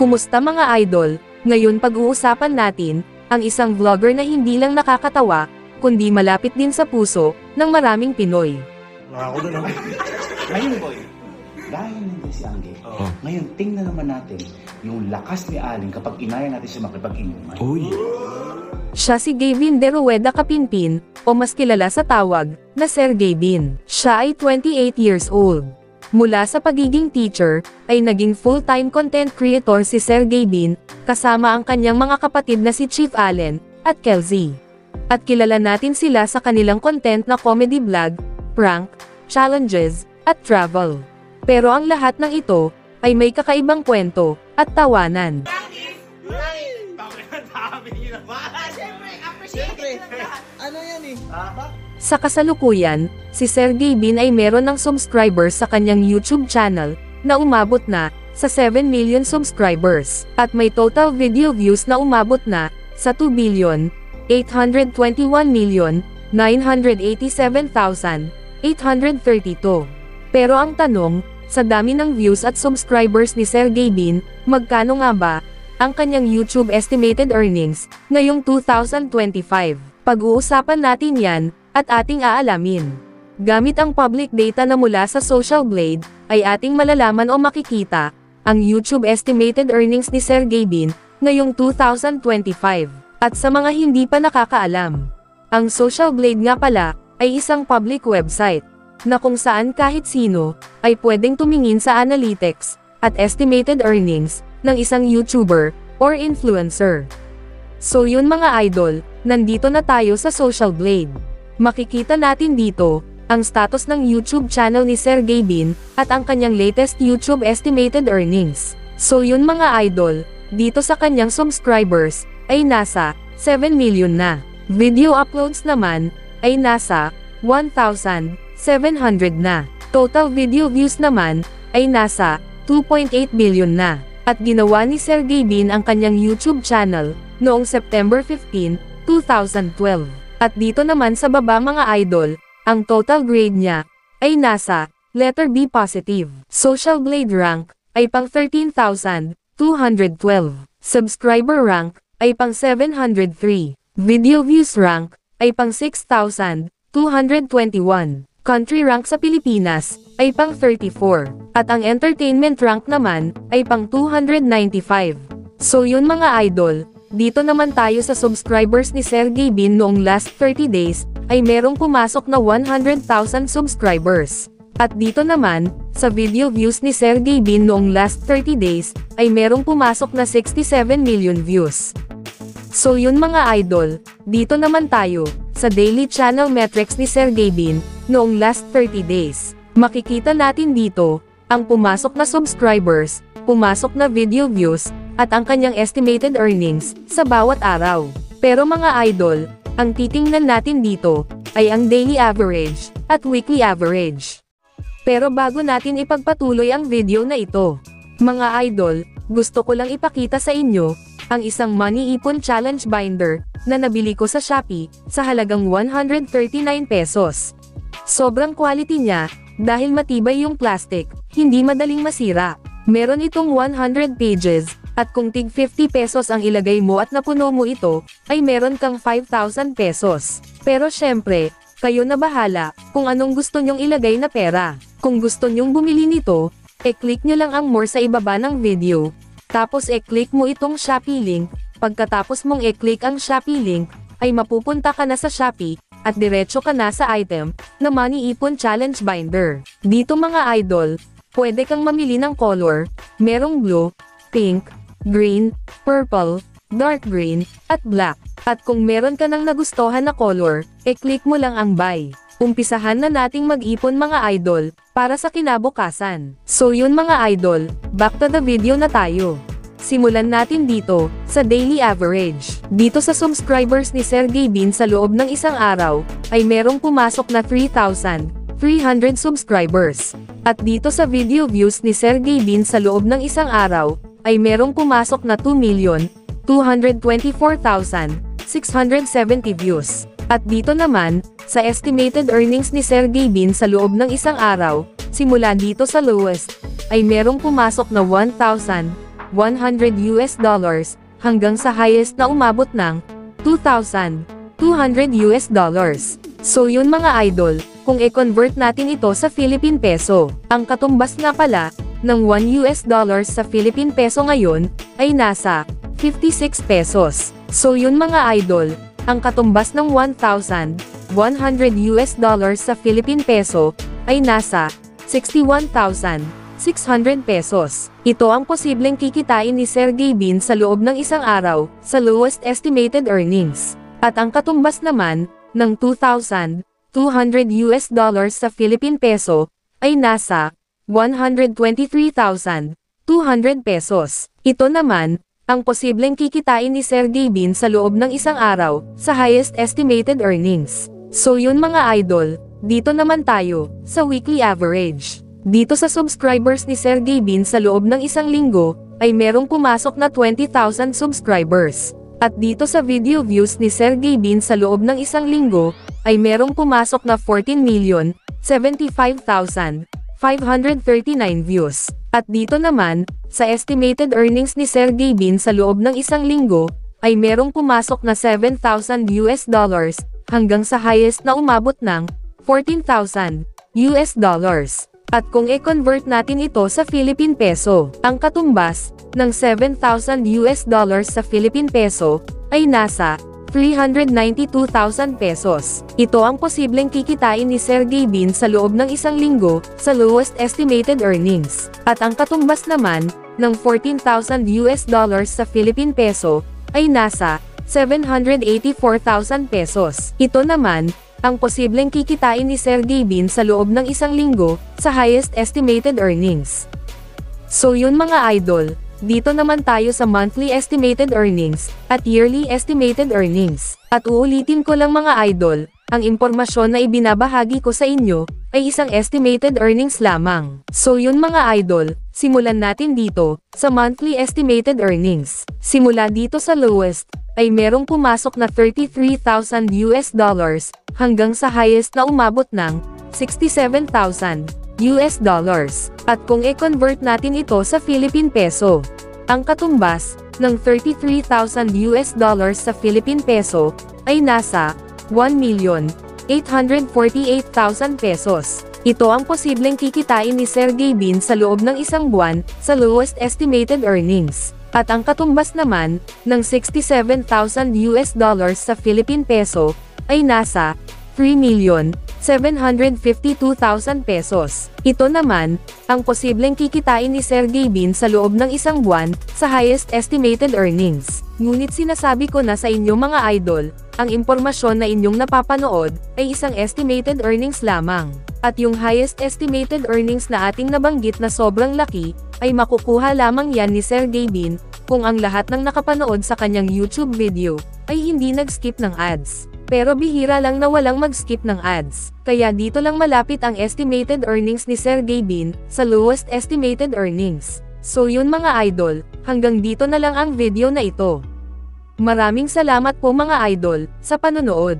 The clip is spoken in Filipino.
Kumusta mga idol? Ngayon pag-uusapan natin, ang isang vlogger na hindi lang nakakatawa, kundi malapit din sa puso, ng maraming Pinoy. Ako doon. Ngayon, boy, dahil nandiyan si Angge, ngayon tingnan naman natin yung lakas ni Aling kapag inaya natin siya makipag-inuman. Uy. Siya si Gavin De Rueda Capinpin, o mas kilala sa tawag, na Sir Gavin. Siya ay 28 years old. Mula sa pagiging teacher, ay naging full-time content creator si Sir Gavin, kasama ang kanyang mga kapatid na si Chief Allen, at Kelzy. At kilala natin sila sa kanilang content na comedy vlog, prank, challenges, at travel. Pero ang lahat ng ito, ay may kakaibang kwento, at tawanan. Ano yan eh? Sa kasalukuyan, si Sir Gavin ay meron ng subscribers sa kanyang YouTube channel, na umabot na sa 7 million subscribers, at may total video views na umabot na sa 2,821,987,832. Pero ang tanong, sa dami ng views at subscribers ni Sir Gavin, magkano nga ba ang kanyang YouTube estimated earnings ngayong 2025? Pag-uusapan natin yan, at ating aalamin. Gamit ang public data na mula sa Social Blade, ay ating malalaman o makikita, ang YouTube estimated earnings ni Sir Gavin, ngayong 2025. At sa mga hindi pa nakakaalam, ang Social Blade nga pala, ay isang public website, na kung saan kahit sino, ay pwedeng tumingin sa analytics, at estimated earnings, ng isang YouTuber, or influencer. So yun mga idol, nandito na tayo sa Social Blade. Makikita natin dito, ang status ng YouTube channel ni Sir Gavin, at ang kanyang latest YouTube estimated earnings. So yun mga idol, dito sa kanyang subscribers, ay nasa 7 million na. Video uploads naman, ay nasa 1,700 na. Total video views naman, ay nasa 2.8 billion na. At ginawa ni Sir Gavin ang kanyang YouTube channel, noong September 15, 2012. At dito naman sa baba mga idol, ang total grade niya, ay nasa, letter B positive. Social Blade rank, ay pang 13,212. Subscriber rank, ay pang 703. Video views rank, ay pang 6,221. Country rank sa Pilipinas, ay pang 34. At ang entertainment rank naman, ay pang 295. So yun mga idol, dito naman tayo sa subscribers ni Sir Gavin noong last 30 days, ay merong pumasok na 100,000 subscribers. At dito naman, sa video views ni Sir Gavin noong last 30 days, ay merong pumasok na 67 million views. So yun mga idol, dito naman tayo, sa daily channel metrics ni Sir Gavin, noong last 30 days. Makikita natin dito, ang pumasok na subscribers, pumasok na video views, at ang kanyang estimated earnings, sa bawat araw. Pero mga idol, ang titingnan natin dito, ay ang daily average, at weekly average. Pero bago natin ipagpatuloy ang video na ito, mga idol, gusto ko lang ipakita sa inyo, ang isang money ipon challenge binder, na nabili ko sa Shopee, sa halagang 139 pesos. Sobrang quality niya, dahil matibay yung plastic, hindi madaling masira. Meron itong 100 pages, at kung tig 50 pesos ang ilagay mo at napuno mo ito, ay meron kang 5,000 pesos. Pero syempre, kayo na bahala, kung anong gusto nyong ilagay na pera. Kung gusto nyong bumili nito, e-click nyo lang ang more sa ibaba ng video. Tapos e-click mo itong Shopee link, pagkatapos mong e-click ang Shopee link, ay mapupunta ka na sa Shopee, at diretso ka na sa item, na Money Ipon Challenge Binder. Dito mga idol, pwede kang mamili ng color, merong blue, pink, green, purple, dark green, at black. At kung meron ka nang nagustuhan na color, e-click mo lang ang buy. Umpisahan na nating mag-ipon mga idol, para sa kinabukasan. So yun mga idol, back to the video na tayo. Simulan natin dito, sa daily average. Dito sa subscribers ni Sir Gavin sa loob ng isang araw, ay merong pumasok na 3,300 subscribers. At dito sa video views ni Sir Gavin sa loob ng isang araw, ay merong pumasok na 2,224,670 views. At dito naman, sa estimated earnings ni Sir Gavin sa loob ng isang araw, simula dito sa lowest, ay merong pumasok na 1,000 US dollars, hanggang sa highest na umabot ng $2,200 US dollars. So yun mga idol, kung i-convert natin ito sa Philippine Peso, ang katumbas nga pala ng 1 US dollars sa Philippine Peso ngayon ay nasa 56 pesos. So yun mga idol, ang katumbas ng 1,100 US dollars sa Philippine Peso ay nasa 61,600 pesos. Ito ang posibleng kikitain ni Sergey Bin sa loob ng isang araw, sa lowest estimated earnings. At ang katumbas naman ng 2,200 US dollars sa Philippine Peso ay nasa 123,200 pesos. Ito naman ang posibleng kikitain ni Sergey Bin sa loob ng isang araw, sa highest estimated earnings. So yun mga idol, dito naman tayo sa weekly average. Dito sa subscribers ni Sergey Bin sa loob ng isang linggo, ay merong pumasok na 20,000 subscribers. At dito sa video views ni Sergey Bin sa loob ng isang linggo, ay merong pumasok na 14,075,539 views. At dito naman, sa estimated earnings ni Sergey Bin sa loob ng isang linggo, ay merong pumasok na 7,000 US dollars, hanggang sa highest na umabot ng 14,000 US dollars. At kung i-convert natin ito sa Philippine Peso, ang katumbas ng 7,000 US dollars sa Philippine Peso ay nasa 392,000 pesos. Ito ang posibleng kikitain ni Sergey Bin sa loob ng isang linggo, sa lowest estimated earnings. At ang katumbas naman ng 14,000 US dollars sa Philippine Peso ay nasa 784,000 pesos. Ito naman ang posibleng kikitain ni Sergey Bin sa loob ng isang linggo, sa highest estimated earnings. So yun mga idol, dito naman tayo sa monthly estimated earnings, at yearly estimated earnings. At uulitin ko lang mga idol, ang impormasyon na ibinabahagi ko sa inyo, ay isang estimated earnings lamang. So yun mga idol, simulan natin dito, sa monthly estimated earnings. Simula dito sa lowest, ay merong pumasok na 33,000 US dollars, hanggang sa highest na umabot ng 67,000 US dollars. At kung i-convert natin ito sa Philippine Peso, ang katumbas ng 33,000 US dollars sa Philippine Peso ay nasa 1,848,000 pesos. Ito ang posibleng kikitain ni Sergey Bin sa loob ng isang buwan, sa lowest estimated earnings. At ang katumbas naman ng 67,000 US dollars sa Philippine Peso ay nasa 3,752,000 pesos. Ito naman ang posibleng kikitain ni Sergey Bin sa loob ng isang buwan, sa highest estimated earnings. Ngunit sinasabi ko na sa inyo mga idol, ang impormasyon na inyong napapanood ay isang estimated earnings lamang. At yung highest estimated earnings na ating nabanggit na sobrang laki, ay makukuha lamang yan ni Sergey Bin, kung ang lahat ng nakapanood sa kanyang YouTube video, ay hindi nag-skip ng ads. Pero bihira lang na walang mag-skip ng ads. Kaya dito lang malapit ang estimated earnings ni Sergey Bin, sa lowest estimated earnings. So yun mga idol, hanggang dito na lang ang video na ito. Maraming salamat po mga idol, sa panonood.